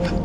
What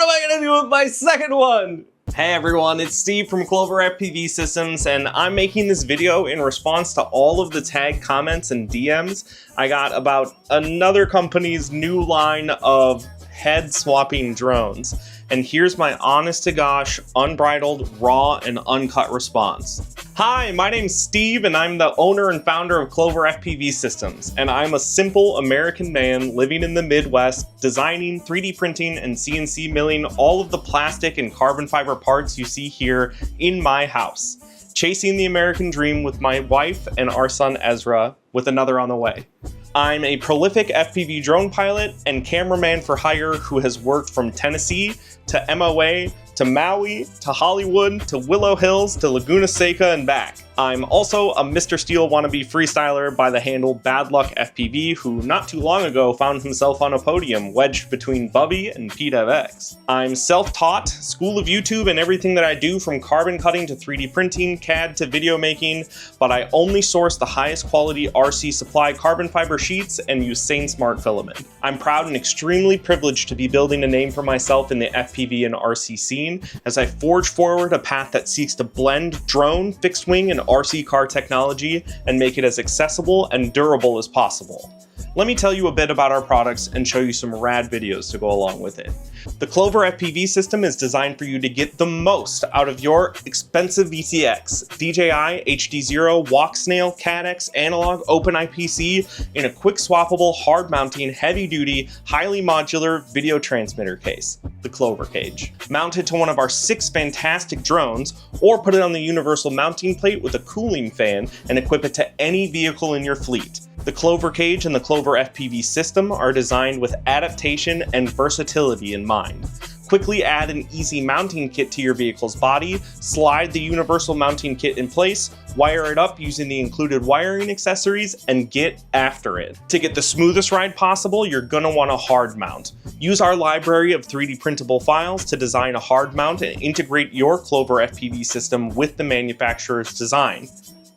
am I gonna do with my second one? Hey everyone, it's Steve from Clover FPV Systems, and I'm making this video in response to all of the tag comments and DMs I got about another company's new line of head swapping drones. And here's my honest to gosh, unbridled, raw, and uncut response. Hi, my name's Steve, and I'm the owner and founder of Clover FPV Systems, and I'm a simple American man living in the Midwest, designing, 3D printing, and CNC milling all of the plastic and carbon fiber parts you see here in my house, chasing the American dream with my wife and our son Ezra, with another on the way. I'm a prolific FPV drone pilot and cameraman for hire who has worked from Tennessee to MOA to Maui to Hollywood to Willow Hills to Laguna Seca and back. I'm also a Mr. Steel wannabe freestyler by the handle Bad Luck FPV, who not too long ago found himself on a podium wedged between Bubby and PDevX. I'm self-taught, school of YouTube and everything that I do, from carbon cutting to 3D printing, CAD to video making, but I only source the highest quality RC supply carbon fiber sheets and use SaneSmart filament. I'm proud and extremely privileged to be building a name for myself in the FPV and RC scene as I forge forward a path that seeks to blend drone, fixed wing, and RC car technology and make it as accessible and durable as possible. Let me tell you a bit about our products and show you some rad videos to go along with it. The Clover FPV system is designed for you to get the most out of your expensive VTX, DJI, HD0, Walk Snail, CADX, Analog, OpenIPC in a quick swappable, hard mounting, heavy duty, highly modular video transmitter case, the Clover Cage. Mount it to one of our 6 fantastic drones, or put it on the universal mounting plate with a cooling fan and equip it to any vehicle in your fleet. The Clover Cage and the Clover FPV system are designed with adaptation and versatility in mind. Quickly add an easy mounting kit to your vehicle's body, slide the universal mounting kit in place, wire it up using the included wiring accessories, and get after it. To get the smoothest ride possible, you're gonna want a hard mount. Use our library of 3D printable files to design a hard mount and integrate your Clover FPV system with the manufacturer's design.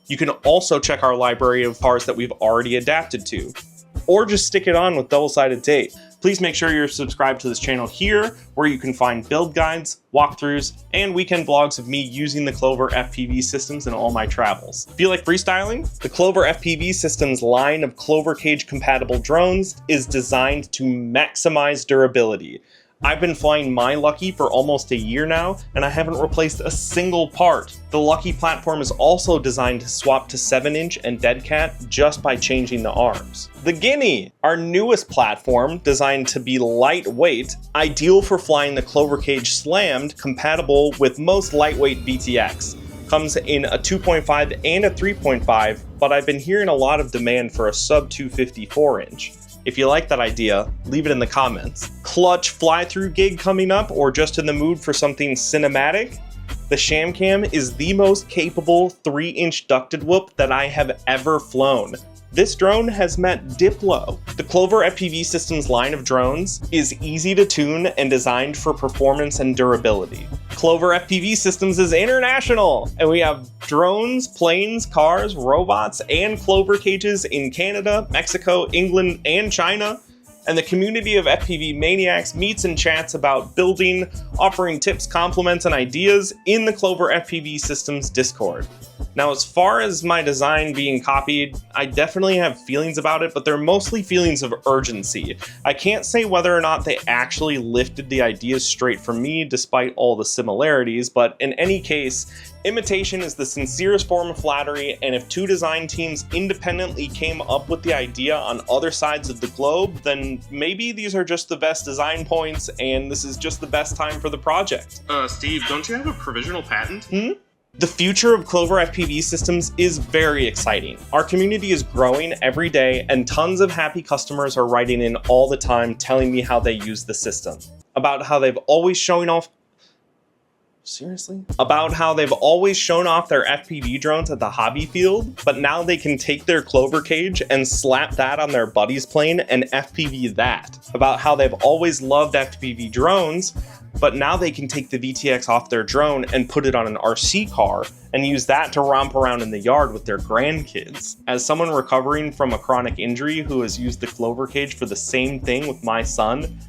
You can also check our library of parts that we've already adapted to, or just stick it on with double-sided tape. Please make sure you're subscribed to this channel here, where you can find build guides, walkthroughs, and weekend vlogs of me using the Clover FPV systems in all my travels. Feel like freestyling? The Clover FPV systems line of Clover Cage compatible drones is designed to maximize durability. I've been flying my Lucky for almost a year now, and I haven't replaced a single part. The Lucky platform is also designed to swap to 7-inch and dead cat just by changing the arms. The Guinea, our newest platform, designed to be lightweight, ideal for flying the Clover Cage slammed, compatible with most lightweight VTX. Comes in a 2.5 and a 3.5, but I've been hearing a lot of demand for a sub 250 4-inch. If you like that idea, leave it in the comments. Clutch fly-through gig coming up, or just in the mood for something cinematic? The ShamCam is the most capable 3-inch ducted whoop that I have ever flown. This drone has met Diplo. The Clover FPV Systems line of drones is easy to tune and designed for performance and durability. Clover FPV Systems is international, and we have drones, planes, cars, robots, and Clover Cages in Canada, Mexico, England, and China. And the community of FPV maniacs meets and chats about building, offering tips, compliments, and ideas in the Clover FPV Systems Discord. Now, as far as my design being copied, I definitely have feelings about it, but they're mostly feelings of urgency. I can't say whether or not they actually lifted the ideas straight from me despite all the similarities, but in any case, imitation is the sincerest form of flattery, and if 2 design teams independently came up with the idea on other sides of the globe, then maybe these are just the best design points and this is just the best time for the project. Steve, don't you have a provisional patent? The future of Clover FPV Systems is very exciting. Our community is growing every day, and tons of happy customers are writing in all the time telling me how they use the system, about how they've always showing off Seriously? About how they've always shown off their FPV drones at the hobby field, but now they can take their Clover Cage and slap that on their buddy's plane and FPV that. About how they've always loved FPV drones, but now they can take the VTX off their drone and put it on an RC car and use that to romp around in the yard with their grandkids. As someone recovering from a chronic injury who has used the Clover Cage for the same thing with my son,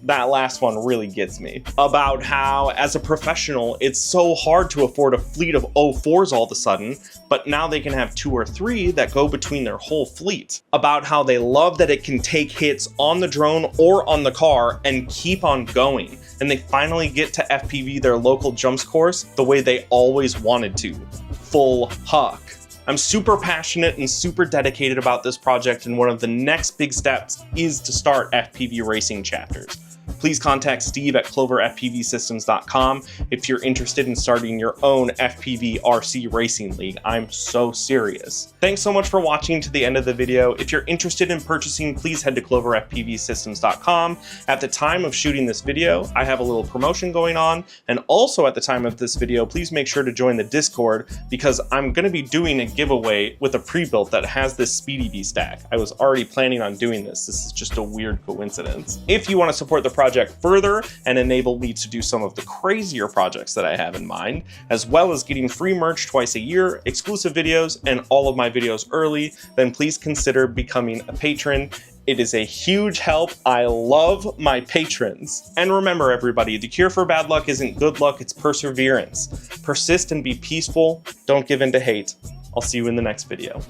that last one really gets me. About how, as a professional, it's so hard to afford a fleet of 04s all of a sudden, but now they can have 2 or 3 that go between their whole fleet. About how they love that it can take hits on the drone or on the car and keep on going, and they finally get to FPV their local jumps course the way they always wanted to. Full huck. I'm super passionate and super dedicated about this project, and one of the next big steps is to start FPV racing chapters. Please contact Steve at cloverfpvsystems.com if you're interested in starting your own FPV RC racing league. I'm so serious. Thanks so much for watching to the end of the video. If you're interested in purchasing, please head to cloverfpvsystems.com. At the time of shooting this video, I have a little promotion going on, and also at the time of this video, please make sure to join the Discord because I'm going to be doing a giveaway with a pre-built that has this SpeedyBee stack. I was already planning on doing this. This is just a weird coincidence. If you want to support the project further and enable me to do some of the crazier projects that I have in mind, as well as getting free merch twice a year, exclusive videos, and all of my videos early, then please consider becoming a patron. It is a huge help. I love my patrons. And remember everybody, the cure for bad luck isn't good luck, it's perseverance. Persist and be peaceful. Don't give in to hate. I'll see you in the next video.